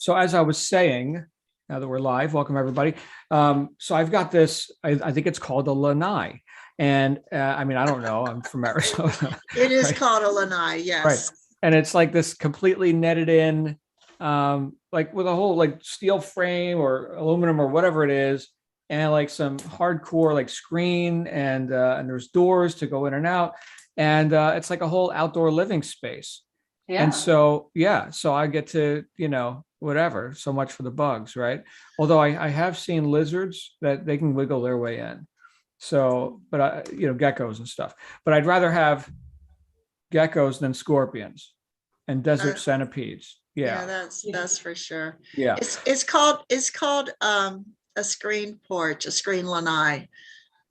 So as I was saying, now that we're live, welcome everybody. So I've got this, I think it's called a lanai. And I mean, I don't know, I'm from Arizona, It is right? called a lanai, Right. yes. And it's like this completely netted in, like with a whole like steel frame or aluminum or whatever it is, and like some hardcore like screen and there's doors to go in and out. And it's like a whole outdoor living space. And so, yeah, so I get to, whatever, so much for the bugs, right? Although I have seen lizards that they can wiggle their way in. So, but geckos and stuff. But I'd rather have geckos than scorpions and Uh, desert centipedes. yeah, Yeah. that's for sure. Yeah. It's called a screen porch, a screen lanai.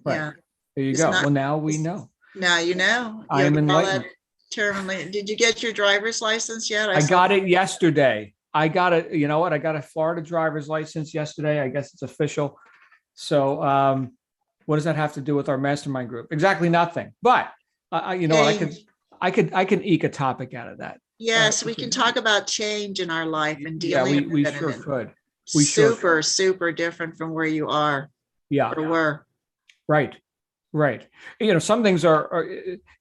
Right. Yeah. There you It's go. not Well, now we it's, know. now you know. I You'll am get all that enlightened. term. Did you get your driver's license yet? I saw got it yesterday. I got it. You know what? I got a Florida driver's license yesterday. I guess it's official. So, what does that have to do with our mastermind group? Exactly nothing. But you know what? change. I can eke a topic out of that. Yes, we can talk about change in our life and Yeah, dealing we with it. sure And could. We sure could. super different from where you are Yeah. or were. Right. Right. Some things are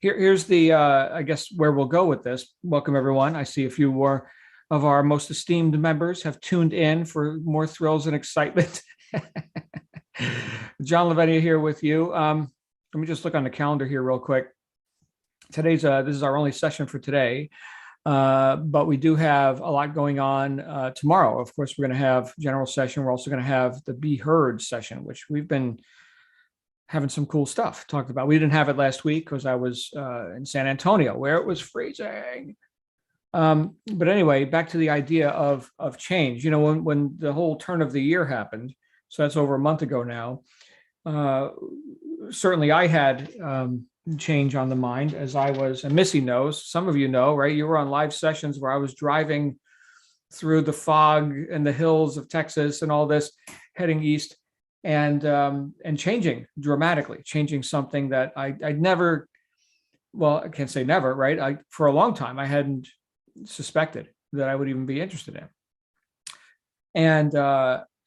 here's the I guess where we'll go with this. Welcome everyone. I see a few more of our most esteemed members have tuned in for more thrills and excitement. John Lavenia here with you. Let me just look on the calendar here real quick. This is our only session for today. But we do have a lot going on tomorrow. Of course, we're going to have general session. We're also going to have the Be Heard session, which we've been having some cool stuff talked about. We didn't have it last week because I was in San Antonio where it was freezing. But anyway, back to the idea of change. When the whole turn of the year happened, so that's over a month ago now. Certainly, I had change on the mind as I was, and Missy knows. Some of you know, right? You were on live sessions where I was driving through the fog and the hills of Texas and all this, heading east. And changing dramatically, changing something that I'd never, well, I can't say never, right? For a long time, I hadn't suspected that I would even be interested in.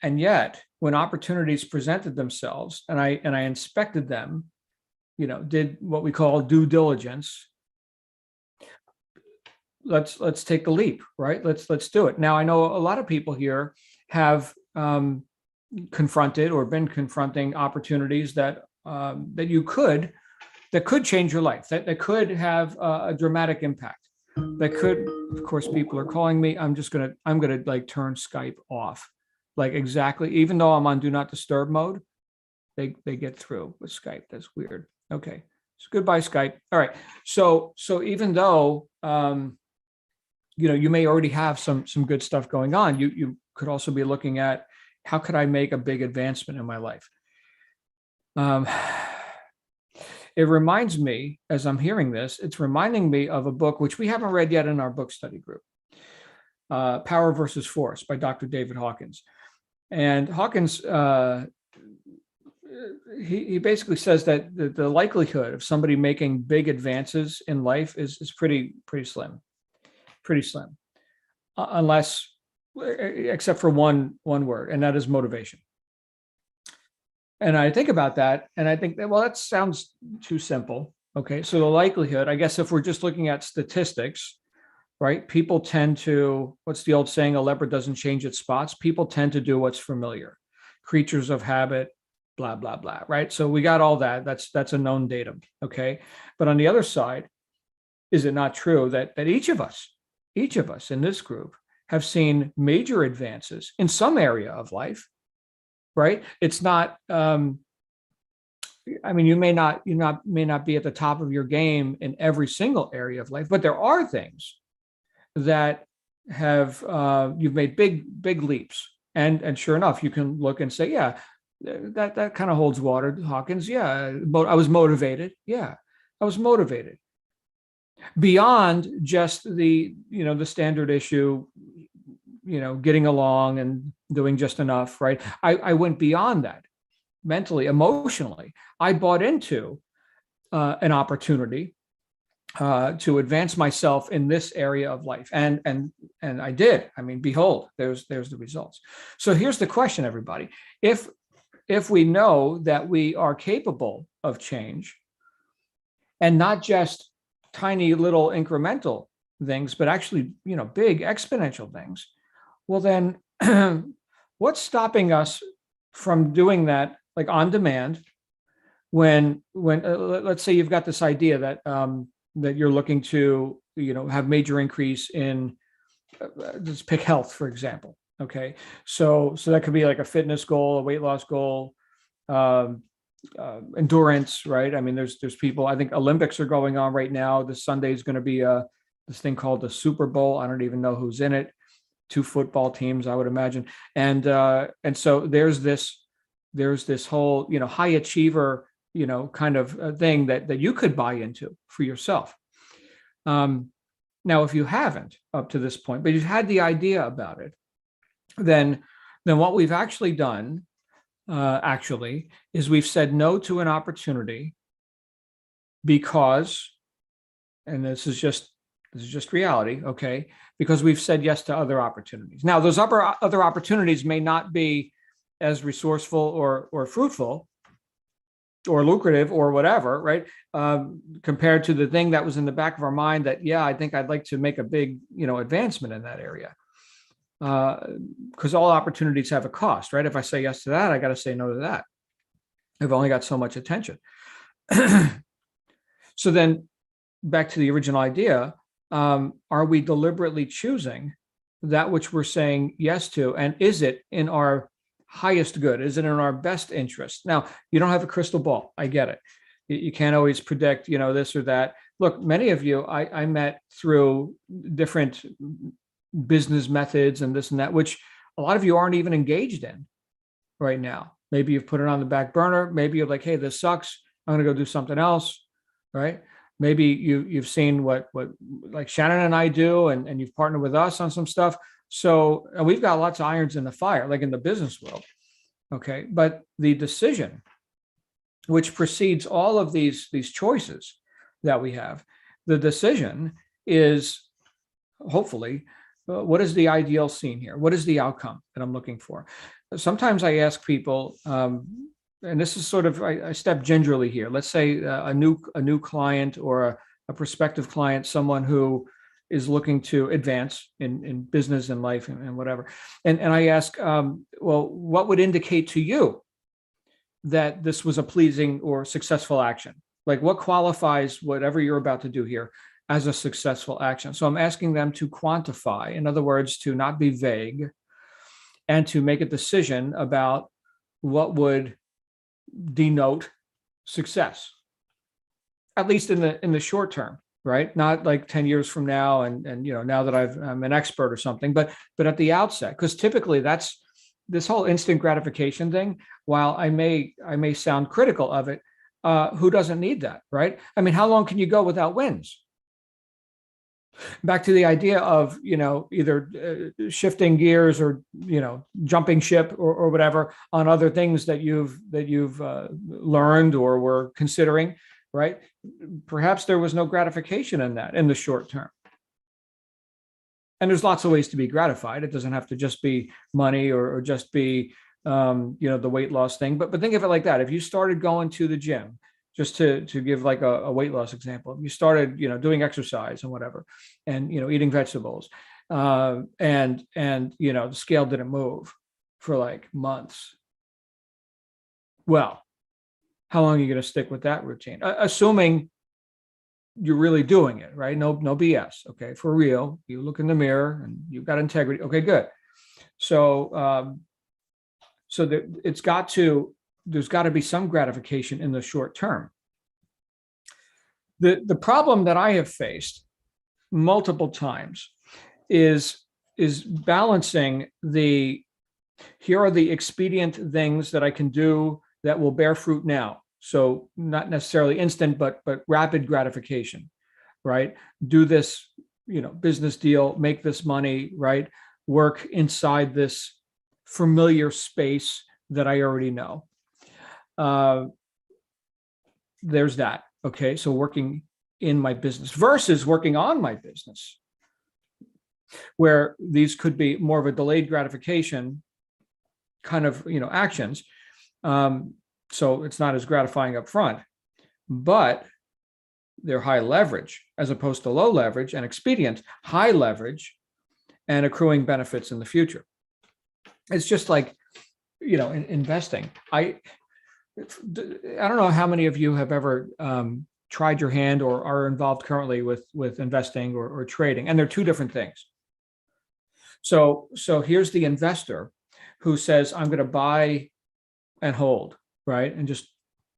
And yet, when opportunities presented themselves, and I inspected them, did what we call due diligence. Let's take the leap, right? Let's do it. Now, I know a lot of people here have confronted or been confronting opportunities that could change your life, that could have a dramatic impact, that could, of course, people are calling me. I'm gonna like turn Skype off, like exactly, even though I'm on do not disturb mode, they get through with Skype. That's weird. Okay, so goodbye Skype. All right, so even though you may already have some good stuff going on, you could also be looking at, how could I make a big advancement in my life? It reminds me, as I'm hearing this, it's reminding me of a book which we haven't read yet in our book study group, Power versus Force by Dr. David Hawkins. And Hawkins, he basically says that the likelihood of somebody making big advances in life is pretty slim, unless, except for one word, and that is motivation. And I think about that, and I think that, well, that sounds too simple. Okay, so the likelihood, I guess, if we're just looking at statistics, right? People tend to, what's the old saying? A leopard doesn't change its spots. People tend to do what's familiar. Creatures of habit, blah blah blah. Right. So we got all that. That's a known datum. Okay, but on the other side, is it not true that each of us in this group have seen major advances in some area of life, right? It's not, I mean, you may not be at the top of your game in every single area of life, but there are things that have, you've made big leaps. And sure enough, you can look and say, yeah, that kind of holds water, Hawkins. Yeah, I was motivated. Yeah, I was motivated. Beyond just the standard issue, getting along and doing just enough, right? I went beyond that mentally, emotionally. I bought into an opportunity to advance myself in this area of life. And I did. I mean, behold, there's the results. So here's the question, everybody. If we know that we are capable of change, and not just tiny little incremental things, but actually, big exponential things, well, then what's stopping us from doing that, like on demand, when let's say you've got this idea that you're looking to, have major increase in, let's pick health, for example. Okay. So that could be like a fitness goal, a weight loss goal, endurance, right? I mean, there's people, I think Olympics are going on right now. This Sunday is going to be this thing called the Super Bowl. I don't even know who's in it. 2 football teams, I would imagine. And so there's this whole, high achiever, kind of thing that you could buy into for yourself. Now, if you haven't up to this point, but you've had the idea about it, then what we've actually done, is we've said no to an opportunity because, and this is just reality, okay? Because we've said yes to other opportunities. Now, those other opportunities may not be as resourceful or fruitful or lucrative or whatever, right? Compared to the thing that was in the back of our mind that, yeah, I think I'd like to make a big, advancement in that area. Because all opportunities have a cost, right? If I say yes to that, I got to say no to that. I've only got so much attention. So then back to the original idea, are we deliberately choosing that which we're saying yes to? And is it in our highest good? Is it in our best interest? Now, you don't have a crystal ball. I get it. You can't always predict, this or that. Look, many of you I met through different business methods and this and that, which a lot of you aren't even engaged in right now. Maybe you've put it on the back burner. Maybe you're like, hey, this sucks. I'm going to go do something else, right? Maybe you've seen what like Shannon and I do, and you've partnered with us on some stuff. So we've got lots of irons in the fire, like in the business world. Okay. But the decision, which precedes all of these choices that we have, the decision is hopefully, what is the ideal scene here? What is the outcome that I'm looking for? Sometimes I ask people, and this is sort of, I step gingerly here. Let's say a new client or a prospective client, someone who is looking to advance in business and life and whatever. And I ask, well, what would indicate to you that this was a pleasing or successful action? Like, what qualifies whatever you're about to do here as a successful action? So I'm asking them to quantify, in other words, to not be vague, and to make a decision about what would denote success, at least in the short term, right? Not like 10 years from now, and now that I'm an expert or something, but at the outset, because typically that's this whole instant gratification thing. While I may sound critical of it, who doesn't need that, right? I mean, how long can you go without wins? Back to the idea of, either shifting gears or, jumping ship or whatever on other things that you've learned or were considering, right? Perhaps there was no gratification in that in the short term. And there's lots of ways to be gratified. It doesn't have to just be money or just be, the weight loss thing. But think of it like that. If you started going to the gym, just to give like a weight loss example, you started, doing exercise and whatever, and, eating vegetables, and the scale didn't move for like months. Well, how long are you going to stick with that routine? Assuming you're really doing it, right? No BS. Okay. For real. You look in the mirror and you've got integrity. Okay, good. So, there's got to be some gratification in the short term. The problem that I have faced multiple times is balancing here are the expedient things that I can do that will bear fruit now. So not necessarily instant, but rapid gratification, right? Do this, business deal, make this money, right? Work inside this familiar space that I already know. There's that. Okay. So working in my business versus working on my business, where these could be more of a delayed gratification kind of, actions. So it's not as gratifying up front, but they're high leverage as opposed to low leverage and expedient, high leverage and accruing benefits in the future. It's just like, in investing. I don't know how many of you have ever tried your hand or are involved currently with investing or trading, and they're two different things. So here's the investor who says, I'm going to buy and hold, right? And just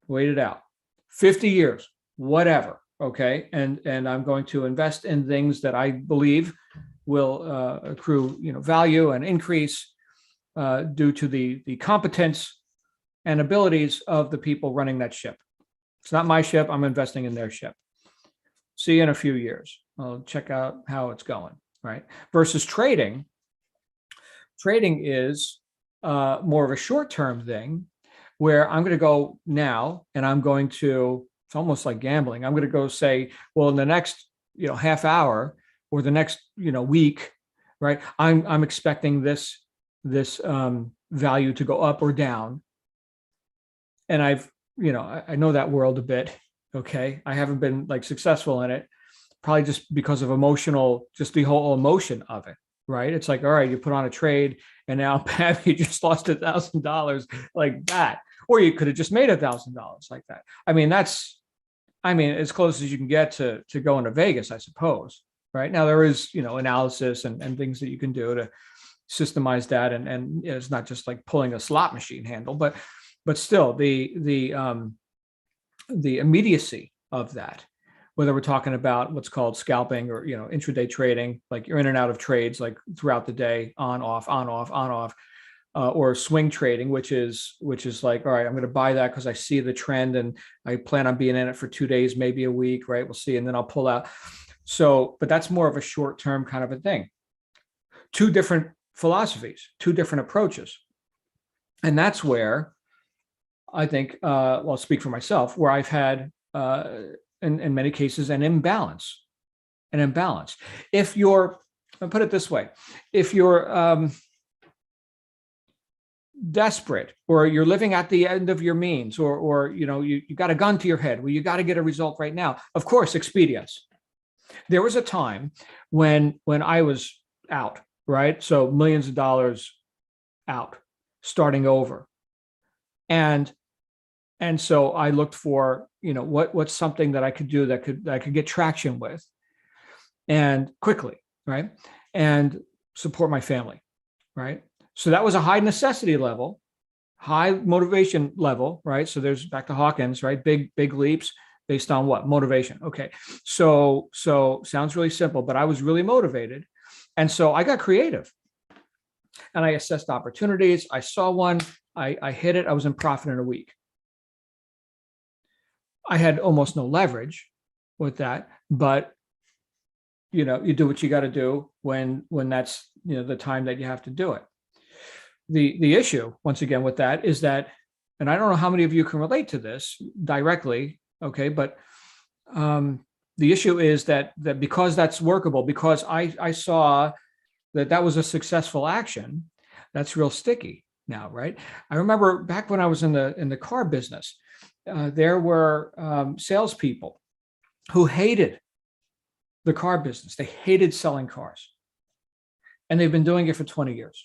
wait it out. 50 years, whatever. Okay. And I'm going to invest in things that I believe will accrue, value and increase due to the competence and abilities of the people running that ship. It's not my ship. I'm investing in their ship. See you in a few years. I'll check out how it's going, right? Versus trading. Trading is more of a short-term thing where I'm going to go now and I'm going to, it's almost like gambling. I'm going to go say, well, in the next, half hour or the next, week, right? I'm expecting this value to go up or down. And I know that world a bit. Okay. I haven't been like successful in it, probably just because of just the whole emotion of it. Right. It's like, all right, you put on a trade and now bam, you just lost $1,000 like that. Or you could have just made $1,000 like that. I mean, as close as you can get to going to Vegas, I suppose. Right now, there is, analysis and things that you can do to systemize that. And it's not just like pulling a slot machine handle, but still the immediacy of that, whether we're talking about what's called scalping or, intraday trading, like you're in and out of trades, like throughout the day, on, off, on, off, on, off, or swing trading, which is like, all right, I'm going to buy that because I see the trend and I plan on being in it for 2 days, maybe a week, right? We'll see. And then I'll pull out. So, but that's more of a short-term kind of a thing. Two different philosophies, two different approaches. And that's where I think, well, I'll speak for myself, where I've had, in many cases, an imbalance. If you're, I'll put it this way, if you're desperate or you're living at the end of your means or you got a gun to your head, well, you got to get a result right now. Of course, expedience. There was a time when I was out, right? So millions of dollars out, starting over. And so I looked for, what's something that I could do that I could get traction with and quickly, right? And support my family, right? So that was a high necessity level, high motivation level, right? So there's back to Hawkins, right? Big leaps based on what? Motivation. Okay. So sounds really simple, but I was really motivated. And so I got creative and I assessed opportunities. I saw one, I hit it. I was in profit in a week. I had almost no leverage with that, but you do what you got to do when that's, the time that you have to do it. The issue once again with that is that, and I don't know how many of you can relate to this directly. Okay. But, the issue is that because that's workable, because I saw that was a successful action, that's real sticky now. Right. I remember back when I was in the car business, there were salespeople who hated the car business. They hated selling cars. And they've been doing it for 20 years.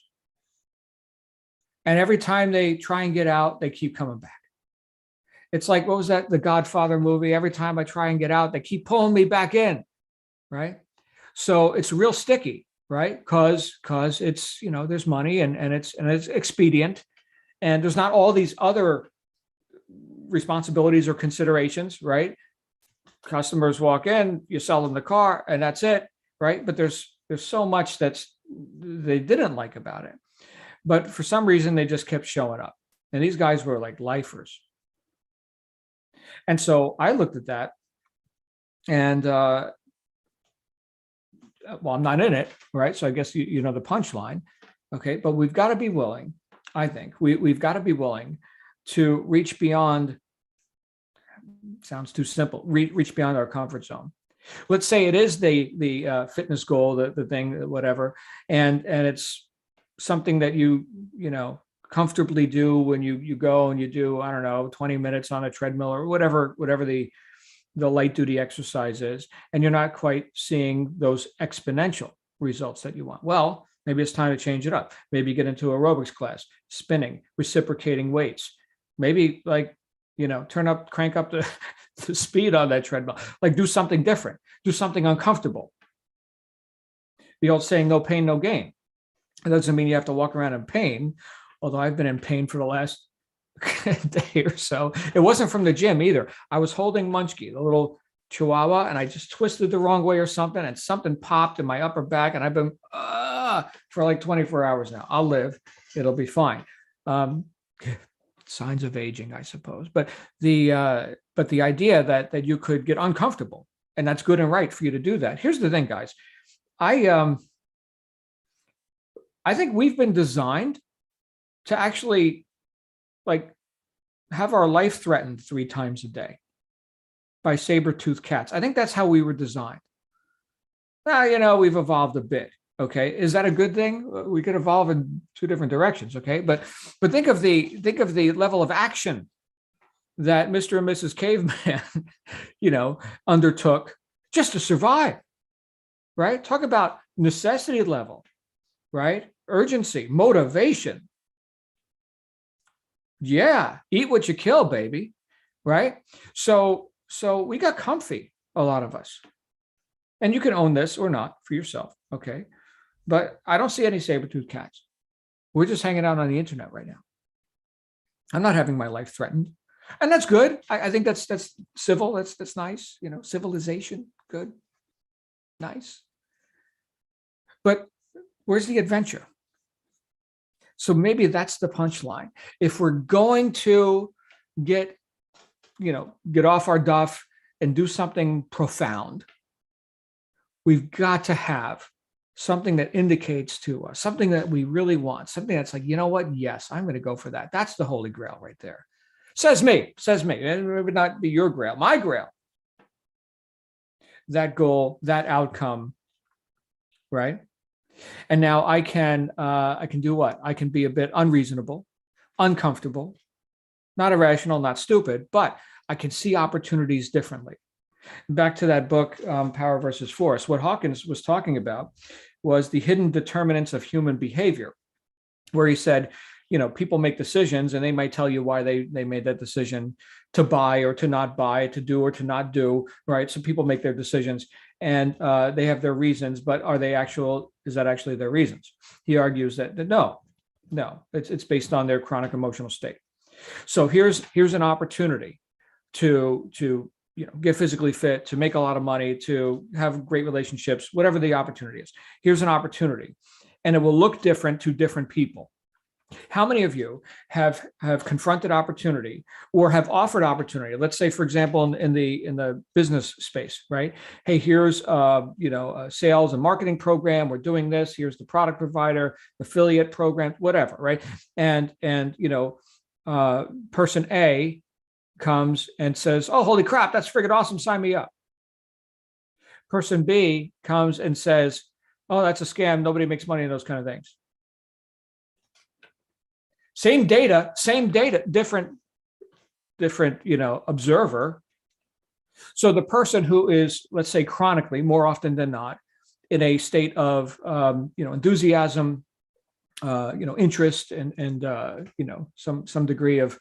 And every time they try and get out, they keep coming back. It's like, what was that? The Godfather movie. Every time I try and get out, they keep pulling me back in. Right. So it's real sticky, right? Because it's, there's money and it's expedient. And there's not all these other responsibilities or considerations, right? Customers walk in, you sell them the car, and that's it, right? But there's so much they didn't like about it, but for some reason they just kept showing up. And these guys were like lifers. And so I looked at that, and well, I'm not in it, right? So I guess you know the punchline, okay? But we've got to be willing. I think we've got to be willing to reach beyond sounds too simple. Reach beyond our comfort zone. Let's say it is the fitness goal, the thing, whatever, and it's something that you know comfortably do when you go and you do, I don't know, 20 minutes on a treadmill or whatever the light duty exercise is, and you're not quite seeing those exponential results that you want. Well, maybe it's time to change it up. Maybe get into aerobics class, spinning, reciprocating weights. Maybe like, crank up the speed on that treadmill, like do something different, do something uncomfortable. The old saying, no pain, no gain. It doesn't mean you have to walk around in pain, although I've been in pain for the last day or so. It wasn't from the gym either. I was holding Munchkie, the little Chihuahua, and I just twisted the wrong way or something, and something popped in my upper back, and I've been for like 24 hours now. I'll live. It'll be fine. Signs of aging, I suppose. But the idea that you could get uncomfortable, and that's good and right for you to do that. Here's the thing, guys. I think we've been designed to actually like have our life threatened 3 times a day by saber-toothed cats. I think that's how we were designed. We've evolved a bit. Okay, is that a good thing? We could evolve in 2 different directions. Okay, but think of the level of action that Mr. and Mrs. Caveman, undertook just to survive. Right? Talk about necessity level, right? Urgency, motivation. Yeah, eat what you kill, baby. Right? So we got comfy, a lot of us. And you can own this or not for yourself. Okay. But I don't see any saber-toothed cats. We're just hanging out on the internet right now. I'm not having my life threatened. And that's good. I think that's civil. That's nice. Civilization, good, nice. But where's the adventure? So maybe that's the punchline. If we're going to get off our duff and do something profound, we've got to have something that indicates to us, something that we really want, something that's like, you know what? Yes, I'm going to go for that. That's the holy grail right there. Says me. It would not be your grail, my grail. That goal, that outcome, right? And now I can do what? I can be a bit unreasonable, uncomfortable, not irrational, not stupid, but I can see opportunities differently. Back to that book, Power versus Force. What Hawkins was talking about was the hidden determinants of human behavior, where he said, people make decisions and they might tell you why they made that decision to buy or to not buy, to do or to not do, right? So people make their decisions and they have their reasons, but is that actually their reasons? He argues that no, it's based on their chronic emotional state. So here's an opportunity to get physically fit, to make a lot of money, to have great relationships, whatever the opportunity is. Here's an opportunity, and it will look different to different people. How many of you have confronted opportunity or have offered opportunity? Let's say, for example, in the business space, right? Hey, here's a sales and marketing program. We're doing this. Here's the product provider, affiliate program, whatever, right? And person A comes and says, oh, holy crap, that's friggin' awesome. Sign me up. Person B comes and says, oh, that's a scam. Nobody makes money in those kind of things. Same data, different, observer. So the person who is, let's say, chronically, more often than not, in a state of, enthusiasm, interest and some degree of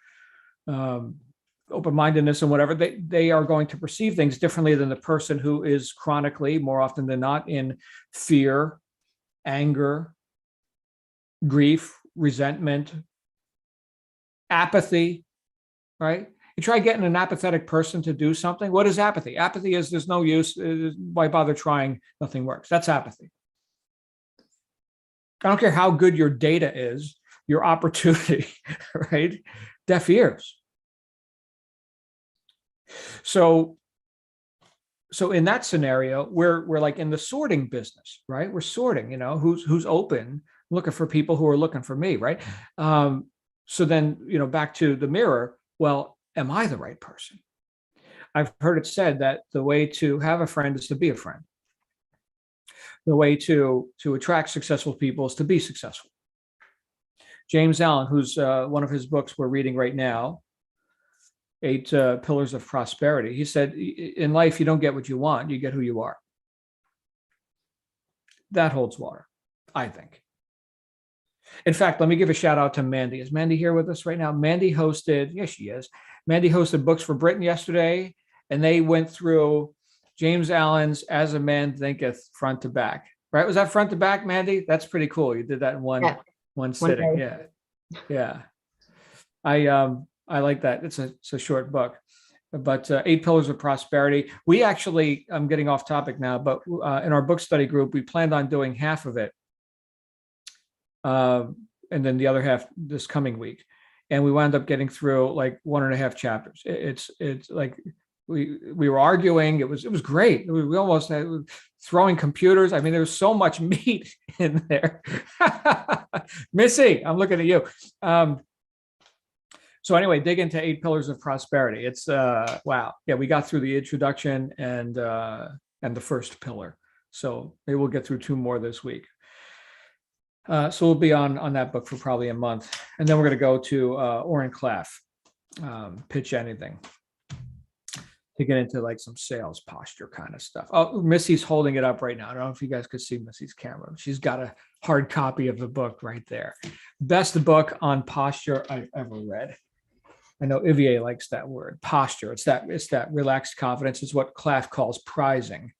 open-mindedness and whatever, they are going to perceive things differently than the person who is chronically, more often than not, in fear, anger, grief, resentment, apathy, right? You try getting an apathetic person to do something. What is apathy? Apathy is there's no use. Why bother trying? Nothing works. That's apathy. I don't care how good your data is, your opportunity, right? Deaf ears. So in that scenario, we're like in the sorting business, right? We're sorting, who's open, looking for people who are looking for me, right? So then, back to the mirror. Well, am I the right person? I've heard it said that the way to have a friend is to be a friend. The way to attract successful people is to be successful. James Allen, who's one of his books we're reading right now, 8 Pillars of Prosperity. He said, in life, you don't get what you want, you get who you are. That holds water, I think. In fact, let me give a shout out to Mandy. Is Mandy here with us right now? Mandy hosted, yes, she is. Mandy hosted Books for Britain yesterday, and they went through James Allen's As a Man Thinketh front to back. Right? Was that front to back, Mandy? That's pretty cool. You did that in one sitting. Yeah. Yeah. I like that. It's a short book, but 8 Pillars of Prosperity. We actually, I'm getting off topic now, but in our book study group, we planned on doing half of it. And then the other half this coming week. And we wound up getting through like 1.5 chapters. It's like we were arguing. It was great. We almost had throwing computers. I mean, there was so much meat in there. Missy, I'm looking at you. So anyway, dig into 8 Pillars of Prosperity. It's wow. Yeah, we got through the introduction and the first pillar. So maybe we'll get through 2 more this week. So we'll be on that book for probably a month. And then we're going to go to Oren Klaff, Pitch Anything, to get into like some sales posture kind of stuff. Oh, Missy's holding it up right now. I don't know if you guys could see Missy's camera. She's got a hard copy of the book right there. Best book on posture I've ever read. I know Ivier likes that word, posture. It's that relaxed confidence. It's what Klaff calls prizing.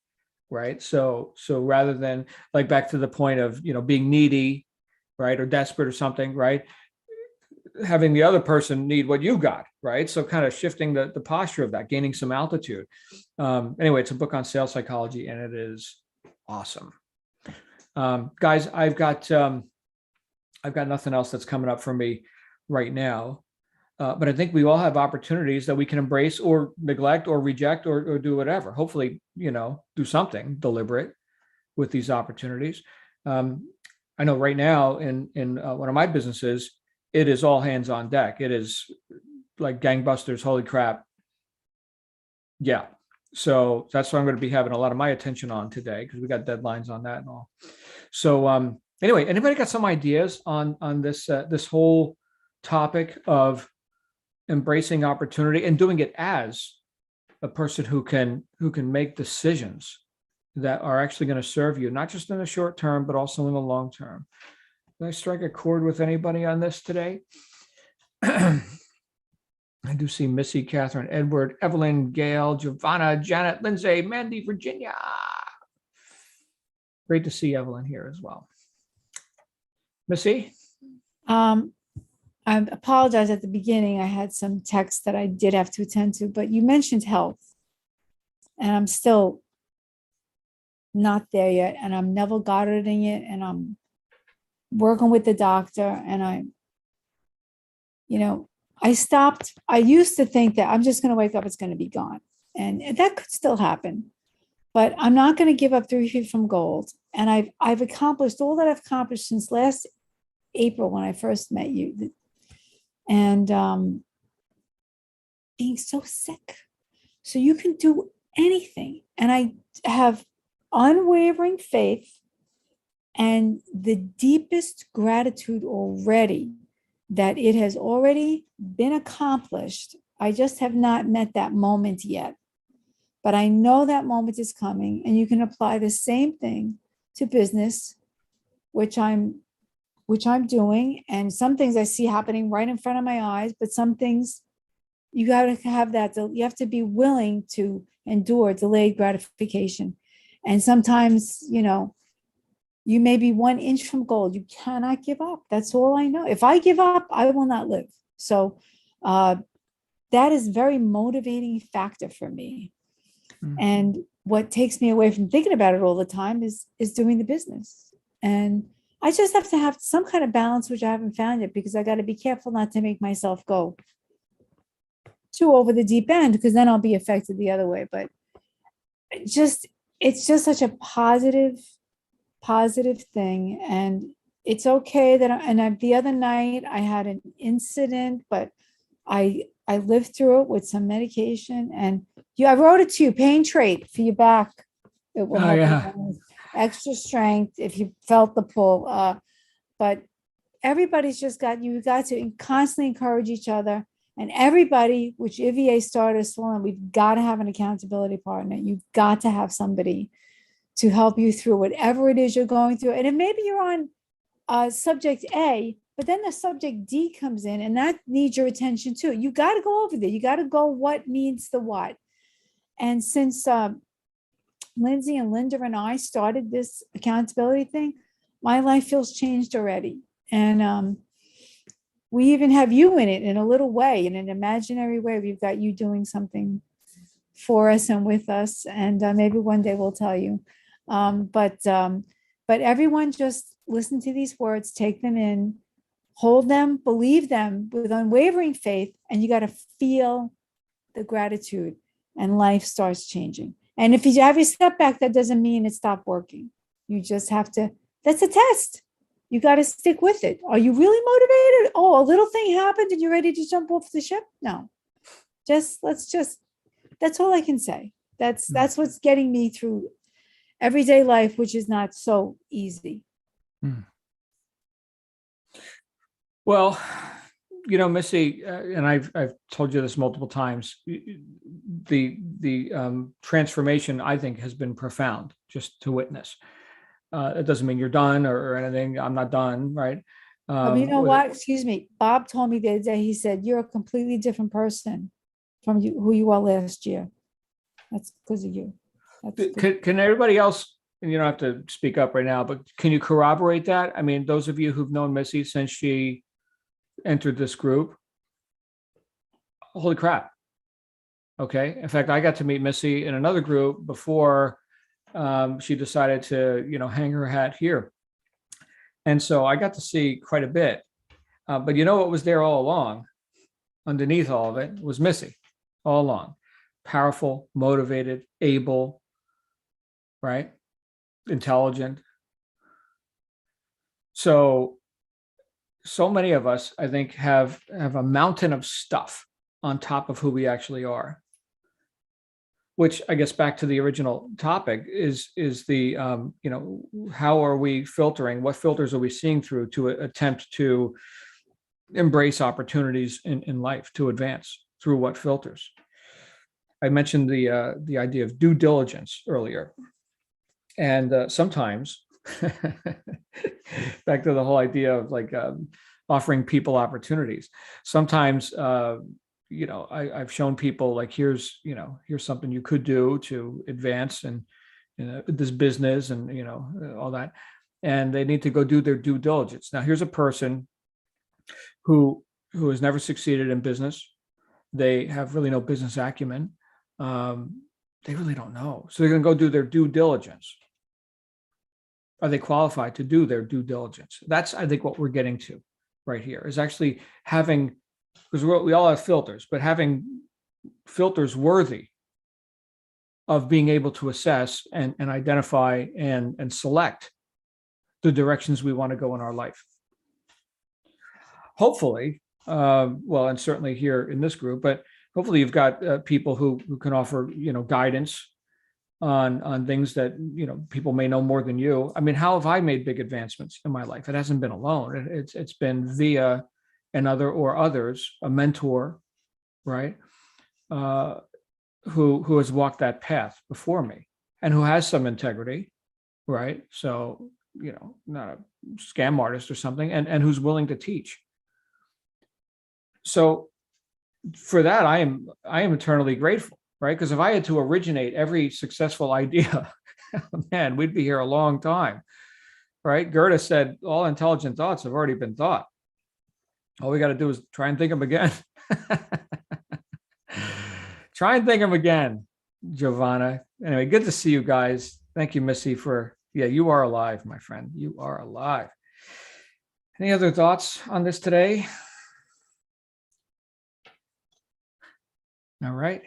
Right. So rather than like back to the point of, being needy, right, or desperate or something, right, having the other person need what you got. Right. So kind of shifting the posture of that, gaining some altitude. Anyway, it's a book on sales psychology and it is awesome. Guys, I've got nothing else that's coming up for me right now. But I think we all have opportunities that we can embrace or neglect or reject or do whatever. Hopefully, do something deliberate with these opportunities. I know right now in one of my businesses, it is all hands on deck. It is like gangbusters. Holy crap. Yeah. So that's what I'm going to be having a lot of my attention on today because we got deadlines on that and all. So anyway, anybody got some ideas on this whole topic of embracing opportunity and doing it as a person who can make decisions that are actually going to serve you, not just in the short term, but also in the long term. Did I strike a chord with anybody on this today? I do see Missy, Catherine, Edward, Evelyn, Gail, Giovanna, Janet, Lindsay, Mandy, Virginia. Great to see Evelyn here as well. Missy? I apologize at the beginning. I had some texts that I did have to attend to, but you mentioned health and I'm still not there yet. And I'm Neville Goddarding it and I'm working with the doctor and I used to think that I'm just going to wake up, it's going to be gone. And that could still happen, but I'm not going to give up 3 feet from gold. And I've accomplished all that I've accomplished since last April when I first met you. And being so sick. So you can do anything. And I have unwavering faith and the deepest gratitude already that it has already been accomplished. I just have not met that moment yet. But I know that moment is coming and you can apply the same thing to business, which I'm doing. And some things I see happening right in front of my eyes, but some things you got to have you have to be willing to endure delayed gratification. And sometimes, you may be 1 inch from gold. You cannot give up. That's all I know. If I give up, I will not live. So that is a very motivating factor for me. Mm-hmm. And what takes me away from thinking about it all the time is doing the business. And I just have to have some kind of balance, which I haven't found yet, because I got to be careful not to make myself go too over the deep end, because then I'll be affected the other way. But it's just such a positive thing. And it's okay that the other night I had an incident, but I I lived through it with some medication, and I wrote it to you, pain trait for your back. It will Oh, help yeah. you. Extra strength if you felt the pull. But everybody's just you got to constantly encourage each other. And everybody, which IVA started us on, we've got to have an accountability partner. You've got to have somebody to help you through whatever it is you're going through. And if maybe you're on subject A, but then the subject D comes in, and that needs your attention too. You got to go over there. You got to go what means the what. And since Lindsay and Linda and I started this accountability thing, my life feels changed already. And we even have you in it in a little way, in an imaginary way. We've got you doing something for us and with us. And maybe one day we'll tell you. But everyone just listen to these words, take them in, hold them, believe them with unwavering faith. And you got to feel the gratitude, and life starts changing. And if you have a step back, that doesn't mean it stopped working. You just have to, that's a test. You got to stick with it. Are you really motivated? Oh, a little thing happened and you're ready to jump off the ship? No, that's all I can say. That's what's getting me through everyday life, which is not so easy. Well, Missy, and I've told you this multiple times, the transformation, I think, has been profound just to witness. It doesn't mean you're done or anything. I'm not done, right? You know what? Excuse me. Bob told me the other day, he said, you're a completely different person from who you were last year. That's because of you. Can everybody else, and you don't have to speak up right now, but can you corroborate that? I mean, those of you who've known Missy since she entered this group, holy crap. Okay. In fact, I got to meet Missy in another group before she decided to, hang her hat here. And so I got to see quite a bit. But what was there all along? Underneath all of it was Missy all along. Powerful, motivated, able, right? Intelligent. So many of us, I think, have a mountain of stuff on top of who we actually are. Which I guess back to the original topic is the, how are we filtering? What filters are we seeing through to attempt to embrace opportunities in life, to advance through what filters? I mentioned the idea of due diligence earlier. And sometimes, back to the whole idea of offering people opportunities. Sometimes, I've shown people here's something you could do to advance and this business and all that, and they need to go do their due diligence. Now, here's a person who has never succeeded in business. They have really no business acumen. They really don't know, so they're going to go do their due diligence. Are they qualified to do their due diligence? That's, I think, what we're getting to right here, is actually having, because we all have filters, but having filters worthy of being able to assess and identify and select the directions we want to go in our life. Hopefully, and certainly here in this group, but hopefully you've got people who can offer, guidance on things that, people may know more than you. I mean, how have I made big advancements in my life? It hasn't been alone. It's been via another or others, a mentor, right? Who has walked that path before me and who has some integrity, right? So, not a scam artist or something, and who's willing to teach. So for that, I am eternally grateful, right? Because if I had to originate every successful idea, man, we'd be here a long time, right? Goethe said, all intelligent thoughts have already been thought. All we got to do is try and think of them again. Try and think of them again, Giovanna. Anyway, good to see you guys. Thank you, Missy, you are alive, my friend. You are alive. Any other thoughts on this today? All right.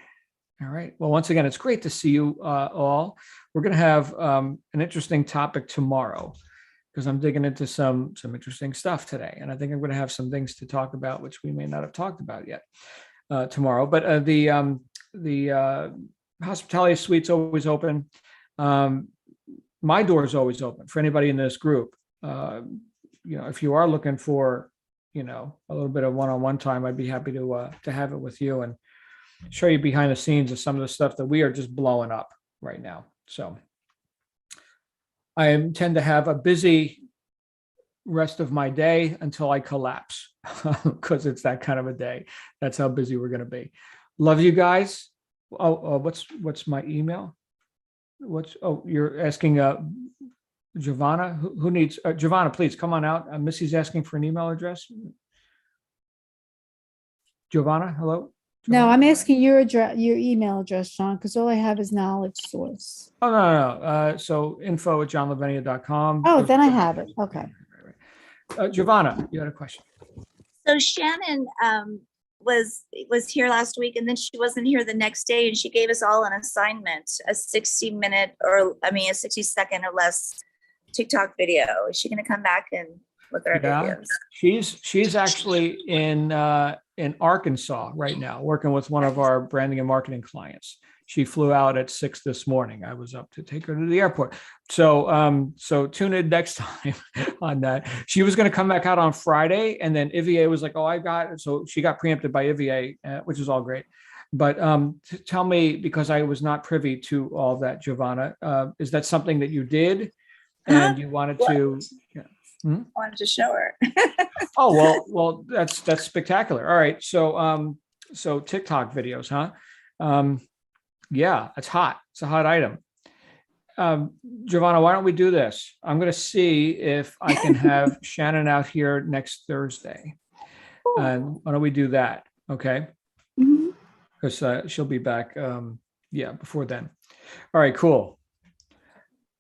Well, once again, it's great to see you all. We're going to have an interesting topic tomorrow, because I'm digging into some interesting stuff today. And I think I'm going to have some things to talk about, which we may not have talked about yet. tomorrow. But the hospitality suite's always open. My door is always open for anybody in this group. If you are looking for, a little bit of one-on-one time, I'd be happy to have it with you and show you behind the scenes of some of the stuff that we are just blowing up right now. So I tend to have a busy rest of my day until I collapse because it's that kind of a day. That's how busy we're going to be. Love you guys. What's my email? You're asking Giovanna, who needs Giovanna, please come on out. Missy's asking for an email address. Giovanna, hello. No, Giovanna? I'm asking your address, your email address, John, because all I have is knowledge source. Oh, no. So info@johnlavenia.com. Oh, then I have it. Okay. Giovanna, you had a question. So Shannon was here last week, and then she wasn't here the next day, and she gave us all an assignment, a 60-second or less TikTok video. Is she going to come back and look at our videos? She's actually in Arkansas right now, working with one of our branding and marketing clients. She flew out at 6 this morning. I was up to take her to the airport. So tune in next time on that. She was going to come back out on Friday, and then Ivier was like, "Oh, I got it." So she got preempted by Ivier, which is all great. But tell me, because I was not privy to all that, Giovanna, is that something that you did and you wanted to? Yeah. I wanted to show her. Oh, well, that's spectacular. All right. So TikTok videos, huh? Yeah, it's hot. It's a hot item. Giovanna, why don't we do this? I'm going to see if I can have Shannon out here next Thursday. And why don't we do that? Okay. Because she'll be back. Before then. All right, cool.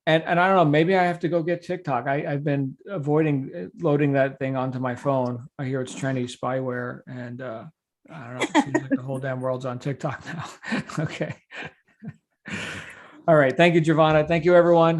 And I don't know, maybe I have to go get TikTok. I've been avoiding loading that thing onto my phone. I hear it's Chinese spyware, and I don't know. It seems like the whole damn world's on TikTok now. Okay. All right. Thank you, Giovanna. Thank you, everyone.